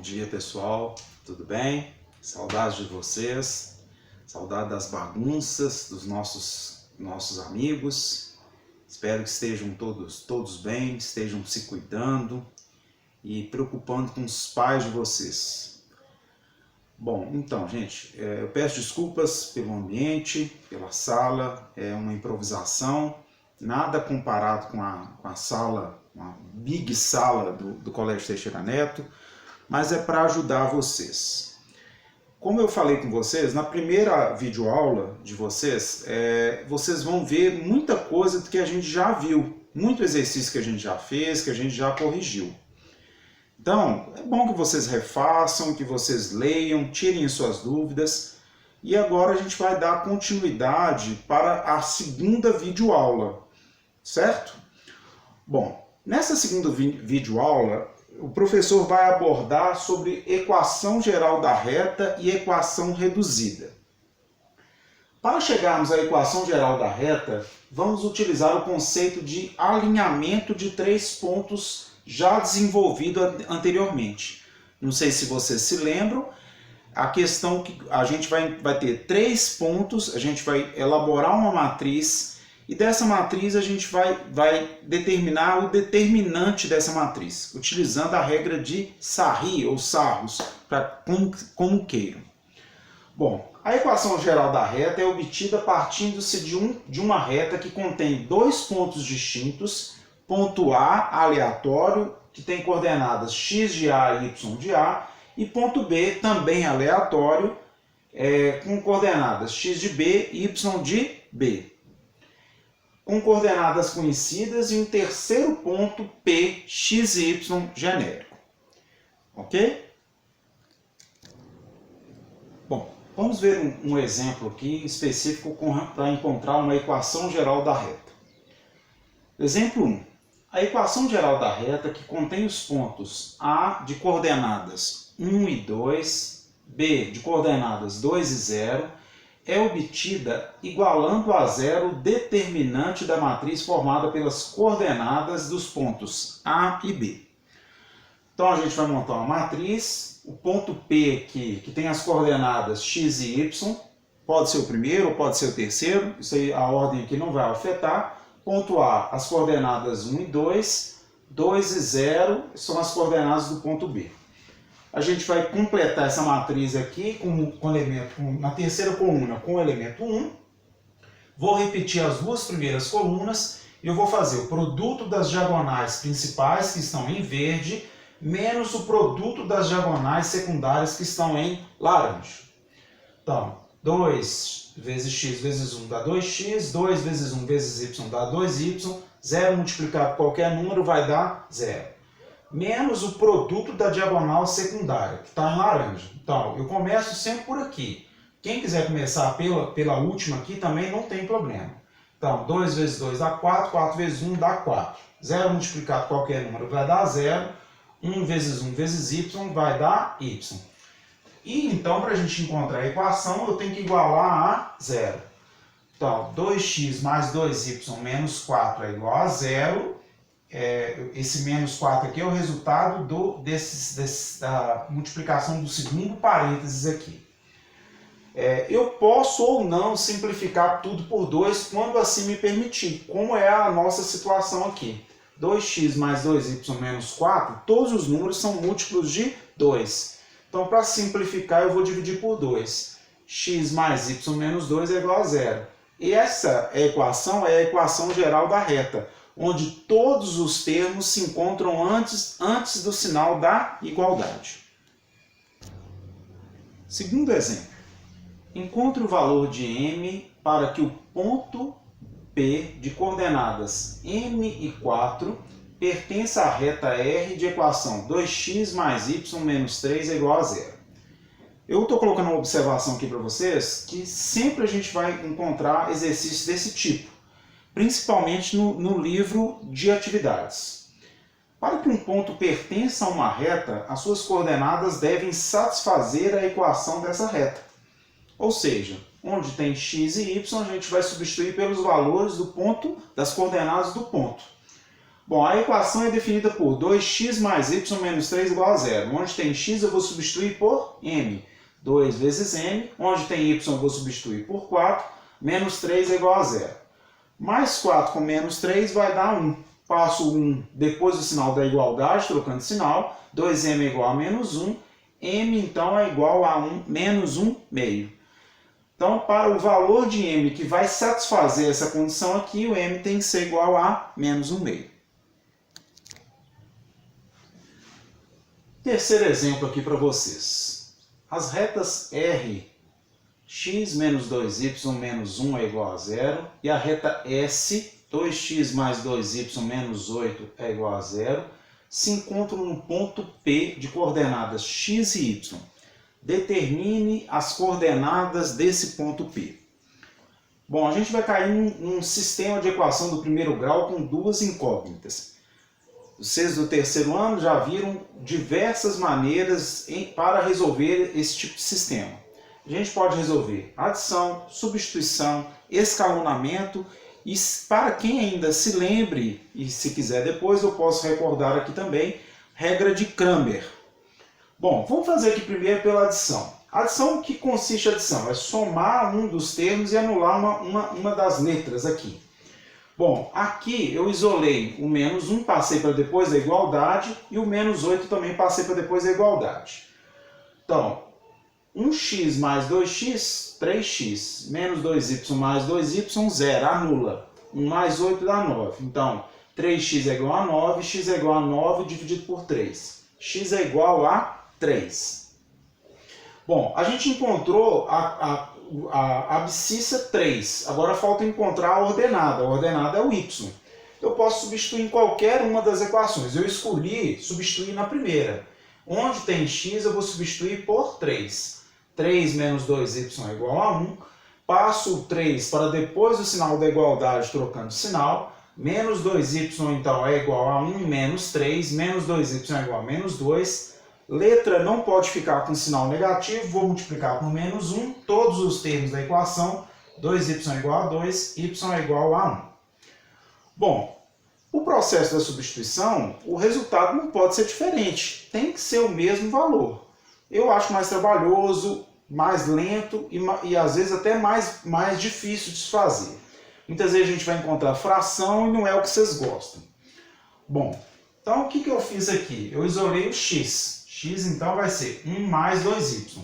dia, pessoal, tudo bem? Saudades de vocês, saudade das bagunças dos nossos amigos. Espero que estejam todos bem, estejam se cuidando e preocupando com os pais de vocês. Bom, então, gente, eu peço desculpas pelo ambiente, pela sala, é uma improvisação, nada comparado com a sala, uma big sala do Colégio Teixeira Neto, mas é para ajudar vocês. Como eu falei com vocês, na primeira videoaula de vocês, vocês vão ver muita coisa que a gente já viu, muito exercício que a gente já fez, que a gente já corrigiu. Então, é bom que vocês refaçam, que vocês leiam, tirem suas dúvidas. E agora a gente vai dar continuidade para a segunda videoaula, certo? Bom, nessa segunda videoaula, o professor vai abordar sobre equação geral da reta e equação reduzida. Para chegarmos à equação geral da reta, vamos utilizar o conceito de alinhamento de três pontos já desenvolvido anteriormente. Não sei se vocês se lembram, a questão que a gente vai ter três pontos, a gente vai elaborar uma matriz e dessa matriz a gente vai determinar o determinante dessa matriz, utilizando a regra de Sarri ou Sarros, como queiram. Bom, a equação geral da reta é obtida partindo-se de uma reta que contém dois pontos distintos, ponto A aleatório, que tem coordenadas x de A e y de A, e ponto B também aleatório, com coordenadas x de B e y de B, com coordenadas conhecidas e um terceiro ponto P, x e y genérico. Ok? Bom, vamos ver um exemplo aqui específico para encontrar uma equação geral da reta. Exemplo 1. A equação geral da reta que contém os pontos A de coordenadas 1 e 2, B de coordenadas 2 e 0, é obtida igualando a zero o determinante da matriz formada pelas coordenadas dos pontos A e B. Então a gente vai montar uma matriz, o ponto P aqui, que tem as coordenadas x e y, pode ser o primeiro ou pode ser o terceiro, isso aí a ordem aqui não vai afetar. Ponto A, as coordenadas 1 e 2, 2 e 0 são as coordenadas do ponto B. A gente vai completar essa matriz aqui na terceira coluna com o elemento 1. Vou repetir as duas primeiras colunas e eu vou fazer o produto das diagonais principais, que estão em verde, menos o produto das diagonais secundárias, que estão em laranja. Então, 2 vezes x vezes 1 dá 2x, 2 vezes 1 vezes y dá 2y, 0 multiplicado por qualquer número vai dar 0. Menos o produto da diagonal secundária, que está em laranja. Então, eu começo sempre por aqui. Quem quiser começar pela última aqui também não tem problema. Então, 2 vezes 2 dá 4, 4 vezes 1 dá 4. 0 multiplicado por qualquer número vai dar 0. 1 vezes 1 vezes y vai dar y. E então, para a gente encontrar a equação, eu tenho que igualar a 0. Então, 2x mais 2y menos 4 é igual a 0. Esse menos 4 aqui é o resultado da multiplicação do segundo parênteses aqui. Eu posso ou não simplificar tudo por 2 quando assim me permitir, como é a nossa situação aqui. 2x mais 2y menos 4, todos os números são múltiplos de 2. Então, para simplificar, eu vou dividir por 2. X mais y menos 2 é igual a 0. E essa equação é a equação geral da reta, onde todos os termos se encontram antes do sinal da igualdade. Segundo exemplo. Encontre o valor de m para que o ponto P de coordenadas m e 4 pertença à reta R de equação 2x mais y menos 3 é igual a 0. Eu estou colocando uma observação aqui para vocês que sempre a gente vai encontrar exercícios desse tipo, principalmente no livro de atividades. Para que um ponto pertença a uma reta, as suas coordenadas devem satisfazer a equação dessa reta. Ou seja, onde tem x e y, a gente vai substituir pelos valores do ponto, das coordenadas do ponto. Bom, a equação é definida por 2x mais y menos 3 igual a zero. Onde tem x eu vou substituir por m. 2 vezes m. Onde tem y eu vou substituir por 4. Menos 3 é igual a zero. Mais 4 com menos 3 vai dar 1. Passo 1 depois do sinal da igualdade, trocando sinal. 2m é igual a menos 1. M, então, é igual a menos 1 meio. Então, para o valor de m que vai satisfazer essa condição aqui, o m tem que ser igual a menos 1 meio. Terceiro exemplo aqui para vocês. As retas R, x menos 2y menos 1 é igual a zero, e a reta S, 2x mais 2y menos 8 é igual a zero, se encontram no ponto P de coordenadas x e y. Determine as coordenadas desse ponto P. Bom, a gente vai cair num sistema de equação do primeiro grau com duas incógnitas. Vocês do terceiro ano já viram diversas maneiras para resolver esse tipo de sistema. A gente pode resolver adição, substituição, escalonamento, e para quem ainda se lembre, e se quiser depois eu posso recordar aqui também, regra de Cramer. Bom, vamos fazer aqui primeiro pela adição. Adição, que consiste a adição? É somar um dos termos e anular uma das letras aqui. Bom, aqui eu isolei o menos 1, passei para depois da igualdade, e o menos 8 também passei para depois da igualdade. Então, 1x mais 2x, 3x, menos 2y mais 2y, 0, anula. 1 mais 8 dá 9. Então, 3x é igual a 9, x é igual a 9 dividido por 3. X é igual a 3. Bom, a gente encontrou a abscissa 3. Agora falta encontrar a ordenada. A ordenada é o y. Eu posso substituir em qualquer uma das equações. Eu escolhi substituir na primeira. Onde tem x, eu vou substituir por 3. 3 menos 2y é igual a 1. Passo o 3 para depois do sinal da igualdade, trocando sinal. Menos 2y, então, é igual a 1 menos 3. Menos 2y é igual a menos 2. Letra não pode ficar com sinal negativo. Vou multiplicar por menos 1. Todos os termos da equação. 2y é igual a 2. Y é igual a 1. Bom, o processo da substituição, o resultado não pode ser diferente. Tem que ser o mesmo valor. Eu acho mais trabalhoso, mais lento e às vezes até mais difícil de se fazer. Muitas vezes a gente vai encontrar fração e não é o que vocês gostam. Bom, então o que eu fiz aqui? Eu isolei o x. X então vai ser 1 mais 2y.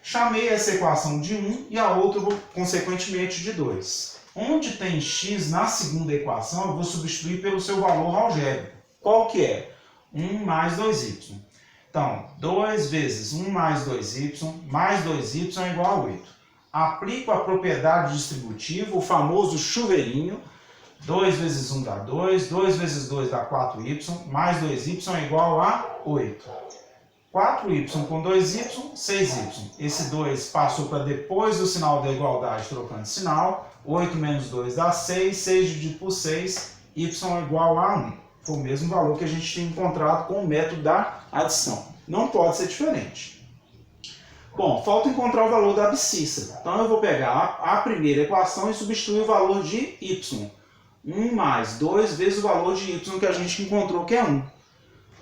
Chamei essa equação de 1 e a outra, consequentemente, de 2. Onde tem x na segunda equação, eu vou substituir pelo seu valor algébrico. Qual que é? 1 mais 2y. Então, 2 vezes 1 mais 2y é igual a 8. Aplico a propriedade distributiva, o famoso chuveirinho. 2 vezes 1 dá 2, 2 vezes 2 dá 4y, mais 2y é igual a 8. 4y com 2y, 6y. Esse 2 passou para depois do sinal da igualdade, trocando sinal. 8 menos 2 dá 6, 6 dividido por 6, y é igual a 1. Foi o mesmo valor que a gente tinha encontrado com o método da adição. Não pode ser diferente. Bom, falta encontrar o valor da abscissa. Então eu vou pegar a primeira equação e substituir o valor de y. 1 mais 2 vezes o valor de y que a gente encontrou, que é 1.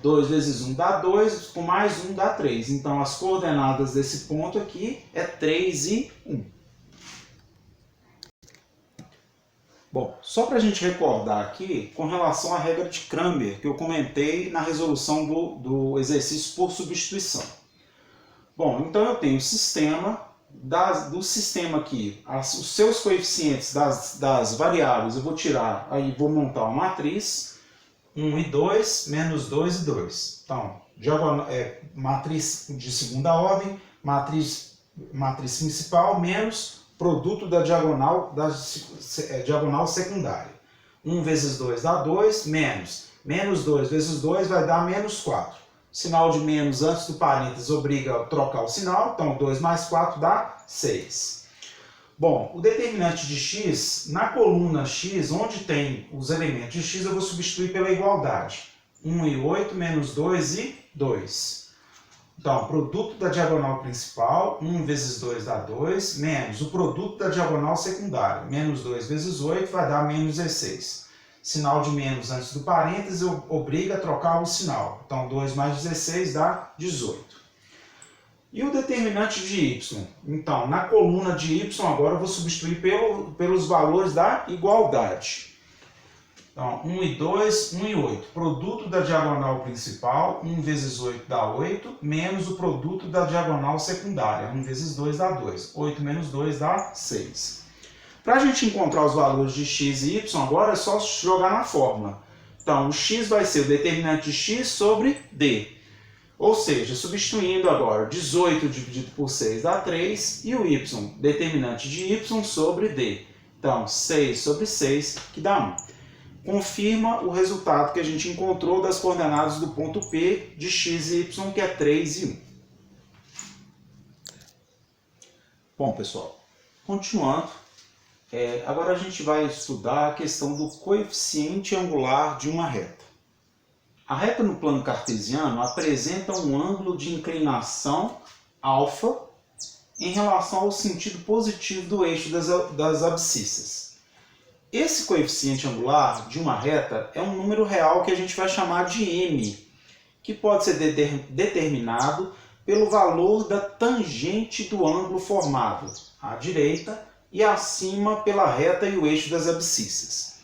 2 vezes 1 dá 2, com mais 1 dá 3. Então as coordenadas desse ponto aqui é 3 e 1. Bom, só para a gente recordar aqui, com relação à regra de Cramer, que eu comentei na resolução do exercício por substituição. Bom, então eu tenho o sistema, do sistema aqui, os seus coeficientes das variáveis eu vou tirar, aí vou montar uma matriz, 1 e 2, menos 2 e 2. Então, matriz de segunda ordem, matriz principal, menos produto da diagonal secundária. 1 vezes 2 dá 2, menos 2 vezes 2 vai dar menos 4. Sinal de menos antes do parênteses obriga a trocar o sinal, então 2 mais 4 dá 6. Bom, o determinante de x, na coluna x, onde tem os elementos de x, eu vou substituir pela igualdade. 1 e 8, menos 2 e 2. Então, produto da diagonal principal, 1 vezes 2 dá 2, menos o produto da diagonal secundária. Menos 2 vezes 8 vai dar menos 16. sinal de menos antes do parênteses obriga a trocar o sinal. Então, 2 mais 16 dá 18. E o determinante de y? Então, na coluna de y, agora eu vou substituir pelos valores da igualdade. Então, 1 e 2, 1 e 8. Produto da diagonal principal, 1 vezes 8 dá 8, menos o produto da diagonal secundária. 1 vezes 2 dá 2. 8 menos 2 dá 6. Para a gente encontrar os valores de x e y, agora é só jogar na fórmula. Então, o x vai ser o determinante de x sobre d. Ou seja, substituindo agora 18 dividido por 6 dá 3 e o y, determinante de y sobre d. Então, 6 sobre 6 que dá 1. Confirma o resultado que a gente encontrou das coordenadas do ponto P de x e y, que é 3 e 1. Bom, pessoal, continuando, agora a gente vai estudar a questão do coeficiente angular de uma reta. A reta no plano cartesiano apresenta um ângulo de inclinação alfa em relação ao sentido positivo do eixo das abscissas. Esse coeficiente angular de uma reta é um número real que a gente vai chamar de m, que pode ser determinado pelo valor da tangente do ângulo formado à direita e acima pela reta e o eixo das abscissas.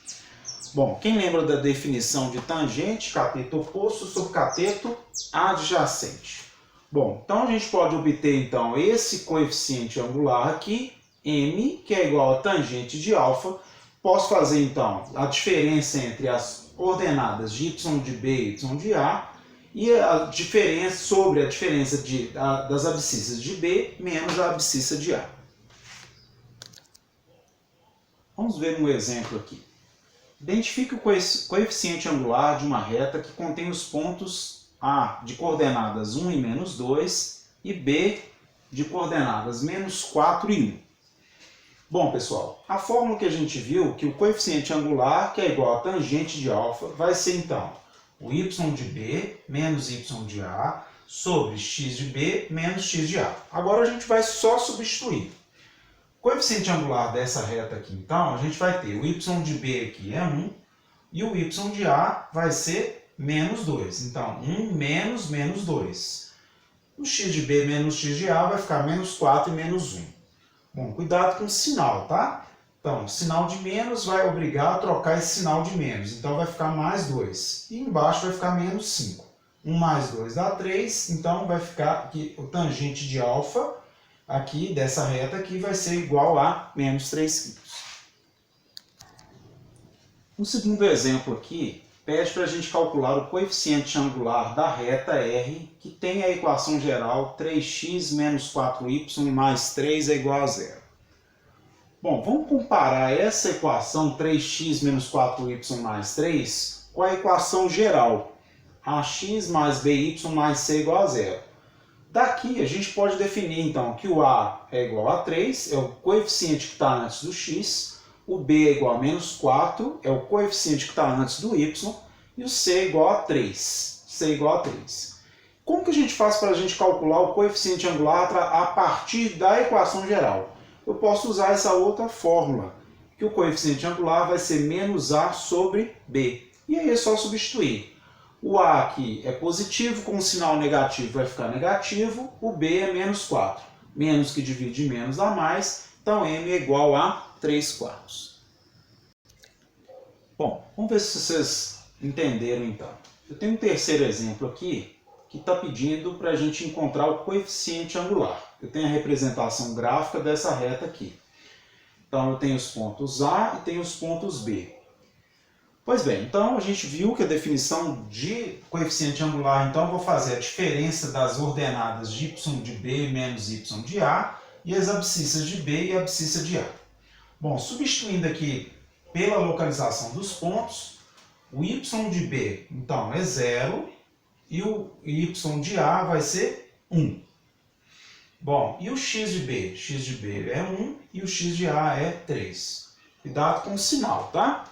Bom, quem lembra da definição de tangente, cateto oposto sobre cateto adjacente? Bom, então a gente pode obter então esse coeficiente angular aqui, m, que é igual a tangente de alfa. Posso fazer então a diferença entre as coordenadas de y de b e y de a e a diferença sobre a diferença das abscissas de b menos a abscissa de a. Vamos ver um exemplo aqui. Identifique o coeficiente angular de uma reta que contém os pontos A de coordenadas 1 e menos 2 e B de coordenadas menos 4 e 1. Bom, pessoal, a fórmula que a gente viu, que o coeficiente angular, que é igual a tangente de alfa, vai ser então o y de B menos y de A sobre x de B menos x de A. Agora a gente vai só substituir. O coeficiente angular dessa reta aqui, então, a gente vai ter o y de B aqui é 1 e o y de A vai ser menos 2. Então, 1 menos menos 2. O x de B menos x de A vai ficar menos 4 e menos 1. Bom, cuidado com o sinal, tá? Então, sinal de menos vai obrigar a trocar esse sinal de menos. Então, vai ficar mais 2. E embaixo vai ficar menos 5. 1 mais 2 dá 3. Então, vai ficar aqui o tangente de alfa aqui dessa reta aqui vai ser igual a menos 3 quintos. Um segundo exemplo aqui pede para a gente calcular o coeficiente angular da reta R, que tem a equação geral 3x menos 4y mais 3 é igual a 0. Bom, vamos comparar essa equação 3x menos 4y mais 3 com a equação geral ax mais by mais c igual a 0. Daqui a gente pode definir então que o a é igual a 3, é o coeficiente que está antes do x, o b é igual a menos 4, é o coeficiente que está antes do y, e o c é igual a 3. C é igual a 3. Como que a gente faz para a gente calcular o coeficiente angular a partir da equação geral? Eu posso usar essa outra fórmula, que o coeficiente angular vai ser menos a sobre b. E aí é só substituir. O a aqui é positivo, com o sinal negativo vai ficar negativo, o b é menos 4. Menos que divide menos dá mais, então m é igual a 3/4. Bom, vamos ver se vocês entenderam então. Eu tenho um terceiro exemplo aqui, que está pedindo para a gente encontrar o coeficiente angular. Eu tenho a representação gráfica dessa reta aqui. Então eu tenho os pontos A e tenho os pontos B. Pois bem, então a gente viu que a definição de coeficiente angular, então eu vou fazer a diferença das ordenadas de y de B menos y de A e as abscissas de B e a abscissa de A. Bom, substituindo aqui pela localização dos pontos, o y de B, então, é 0 e o y de A vai ser 1. Bom, e o x de B? X de B é 1 e o x de A é 3. Cuidado com o sinal, tá?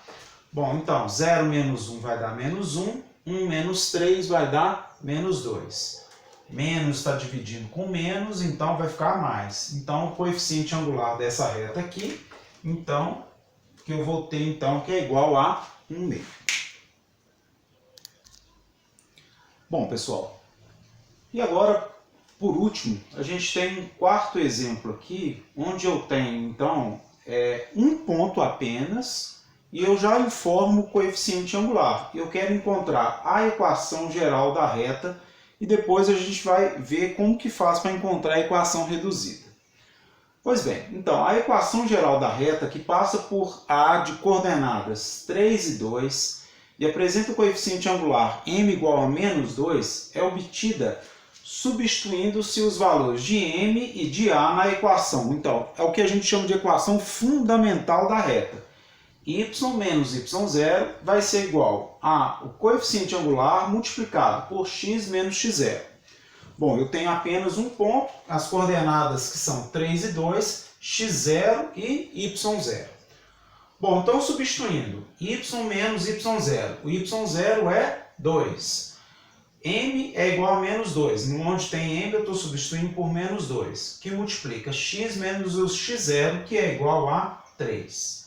Bom, então, 0 menos 1 vai dar menos 1, 1 menos 3 vai dar menos 2. Menos está dividindo com menos, então vai ficar mais. Então, o coeficiente angular dessa reta aqui, então, que eu vou ter, então, que é igual a 1/2. Bom, pessoal, e agora, por último, a gente tem um quarto exemplo aqui, onde eu tenho, então, um ponto apenas, e eu já informo o coeficiente angular. Eu quero encontrar a equação geral da reta, e depois a gente vai ver como que faz para encontrar a equação reduzida. Pois bem, então, a equação geral da reta, que passa por A de coordenadas 3 e 2, e apresenta o coeficiente angular m igual a -2, é obtida substituindo-se os valores de m e de a na equação. Então, é o que a gente chama de equação fundamental da reta. Y menos y0 vai ser igual a o coeficiente angular multiplicado por x menos x0. Bom, eu tenho apenas um ponto, as coordenadas que são 3 e 2, x0 e y0. Bom, então substituindo y menos y0, o y0 é 2. M é igual a -2, onde tem M eu estou substituindo por -2, que multiplica x menos o x0, que é igual a 3.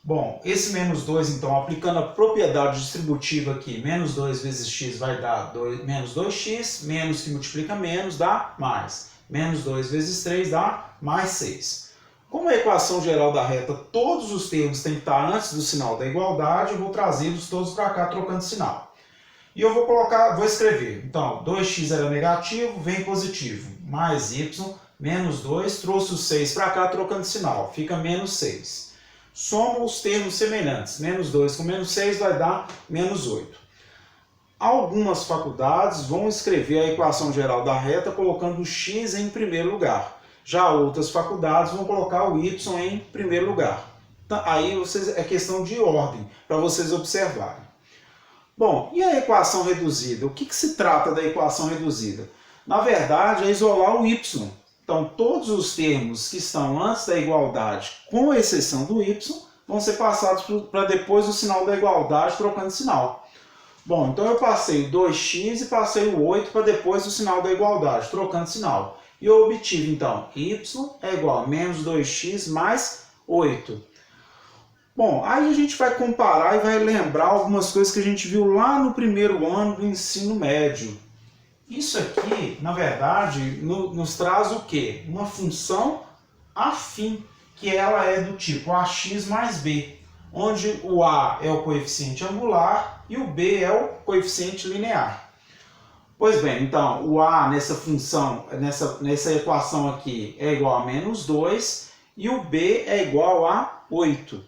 Bom, esse -2, então, aplicando a propriedade distributiva aqui, -2 vezes x vai dar menos 2x, menos que multiplica menos dá mais. -2 vezes 3 dá mais 6. Como a equação geral da reta, todos os termos têm que estar antes do sinal da igualdade, eu vou trazê-los todos para cá trocando sinal. E eu vou escrever, então, 2x era negativo, vem positivo, mais y, menos 2, trouxe o 6 para cá trocando sinal, fica menos 6. Soma os termos semelhantes, menos 2 com menos 6 vai dar menos 8. Algumas faculdades vão escrever a equação geral da reta colocando o x em primeiro lugar. Já outras faculdades vão colocar o y em primeiro lugar. Então, aí é questão de ordem, para vocês observarem. Bom, e a equação reduzida? O que se trata da equação reduzida? Na verdade, é isolar o y. Então, todos os termos que estão antes da igualdade, com exceção do y, vão ser passados para depois do sinal da igualdade, trocando sinal. Bom, então eu passei o 2x e passei o 8 para depois do sinal da igualdade, trocando sinal. E eu obtive, então, y é igual a menos 2x mais 8. Bom, aí a gente vai comparar e vai lembrar algumas coisas que a gente viu lá no primeiro ano do ensino médio. Isso aqui, na verdade, nos traz o quê? Uma função afim, que ela é do tipo ax mais b, onde o a é o coeficiente angular e o b é o coeficiente linear. Pois bem, então, o a nessa função, nessa equação aqui, é igual a -2 e o b é igual a 8.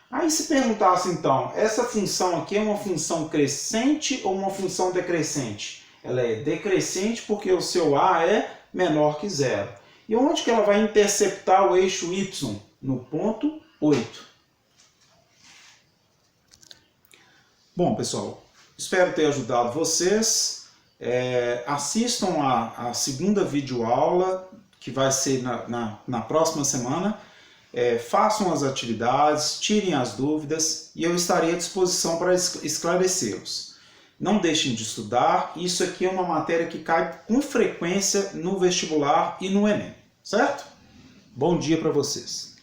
Aí se perguntasse, então, essa função aqui é uma função crescente ou uma função decrescente? Ela é decrescente porque o seu a é menor que 0. E onde que ela vai interceptar o eixo y? No ponto 8. Bom, pessoal, espero ter ajudado vocês. Assistam a segunda videoaula, que vai ser na próxima semana. Façam as atividades, tirem as dúvidas e eu estarei à disposição para esclarecê-los. Não deixem de estudar, isso aqui é uma matéria que cai com frequência no vestibular e no Enem, certo? Bom dia para vocês!